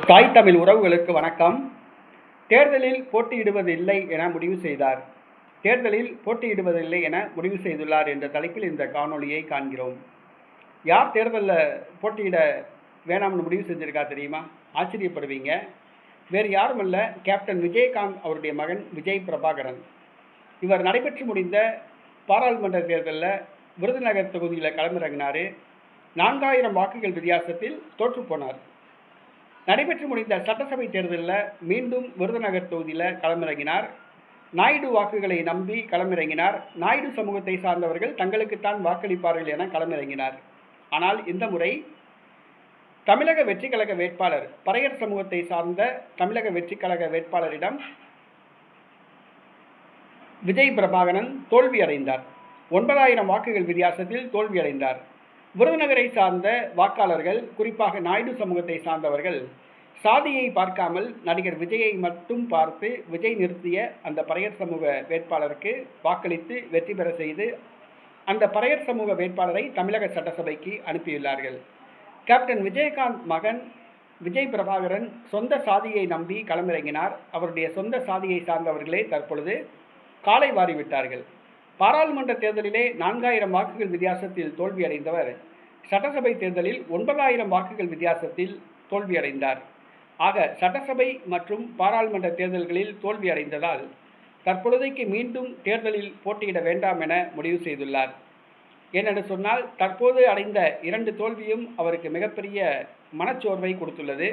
தாய் தமிழ் உறவுகளுக்கு வணக்கம். தேர்தலில் போட்டியிடுவதில்லை என முடிவு செய்தார். தேர்தலில் போட்டியிடுவதில்லை என முடிவு செய்துள்ளார் என்ற தலைப்பில் இந்த காணொளியை காண்கிறோம். யார் தேர்தலில் போட்டியிட வேணாம்னு முடிவு செஞ்சிருக்கா தெரியுமா? ஆச்சரியப்படுவீங்க. வேறு யாரும் அல்ல, கேப்டன் விஜயகாந்த் அவருடைய மகன் விஜய் பிரபாகரன். இவர் நடைபெற்று முடிந்த பாராளுமன்ற தேர்தலில் விருதுநகர் தொகுதியில் களமிறங்கினார். 4000 வாக்குகள் வித்தியாசத்தில் தோற்று போனார். நடைபெற்று முடிந்த சட்டசபை தேர்தலில் மீண்டும் விருதுநகர் தொகுதியில் களமிறங்கினார். நாயுடு வாக்குகளை நம்பி களமிறங்கினார். நாயுடு சமூகத்தை சார்ந்தவர்கள் தங்களுக்குத்தான் வாக்களிப்பார்கள் என களமிறங்கினார். ஆனால் இந்த முறை தமிழக வெற்றி கழக வேட்பாளர், பறையர் சமூகத்தை சார்ந்த தமிழக வெற்றி கழக வேட்பாளரிடம் விஜய் பிரபாகரன் தோல்வியடைந்தார். 9000 வாக்குகள் வித்தியாசத்தில் தோல்வியடைந்தார். விருதுநகரை சார்ந்த வாக்காளர்கள், குறிப்பாக நாயுடு சமூகத்தை சார்ந்தவர்கள், சாதியை பார்க்காமல் நடிகர் விஜயை மட்டும் பார்த்து விஜய் நிறுத்திய அந்த பறையர் சமூக வேட்பாளருக்கு வாக்களித்து வெற்றி பெற செய்து அந்த பறையர் சமூக வேட்பாளரை தமிழக சட்டசபைக்கு அனுப்பியுள்ளார்கள். கேப்டன் விஜயகாந்த் மகன் விஜய் பிரபாகரன் சொந்த சாதியை நம்பி களமிறங்கினார். அவருடைய சொந்த சாதியை சார்ந்தவர்களே தற்பொழுது காலை வாரிவிட்டார்கள். பாராளுமன்ற தேர்தலிலே 4000 வாக்குகள் வித்தியாசத்தில் தோல்வியடைந்தவர் சட்டசபை தேர்தலில் 9000 வாக்குகள் வித்தியாசத்தில் தோல்வியடைந்தார். ஆக சட்டசபை மற்றும் பாராளுமன்ற தேர்தல்களில் தோல்வியடைந்ததால் தற்பொழுதைக்கு மீண்டும் தேர்தலில் போட்டியிட வேண்டாம் என முடிவு செய்துள்ளார். ஏனென்று சொன்னால், தற்போது அடைந்த 2 தோல்வியும் அவருக்கு மிகப்பெரிய மனச்சோர்வை கொடுத்துள்ளது.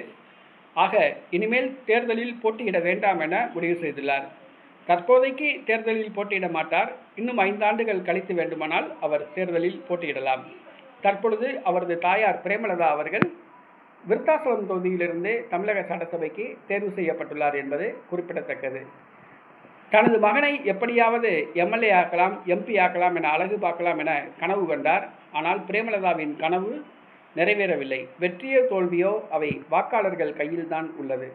ஆக இனிமேல் தேர்தலில் போட்டியிட வேண்டாம் என முடிவு செய்துள்ளார். தற்போதைக்கு தேர்தலில் போட்டியிட மாட்டார். இன்னும் 5 ஆண்டுகள் கழித்து வேண்டுமானால் அவர் தேர்தலில் போட்டியிடலாம். தற்பொழுது அவரது தாயார் பிரேமலதா அவர்கள் விருத்தாசலம் தொகுதியிலிருந்து தமிழக சட்டசபைக்கு தேர்வு செய்யப்பட்டுள்ளார் என்பது குறிப்பிடத்தக்கது. தனது மகனை எப்படியாவது எம்எல்ஏ ஆக்கலாம், எம்பி ஆக்கலாம் என அழகு பார்க்கலாம் என கனவு கண்டார். ஆனால் பிரேமலதாவின் கனவு நிறைவேறவில்லை. வெற்றியோ தோல்வியோ அவை வாக்காளர்கள் கையில்தான் உள்ளது.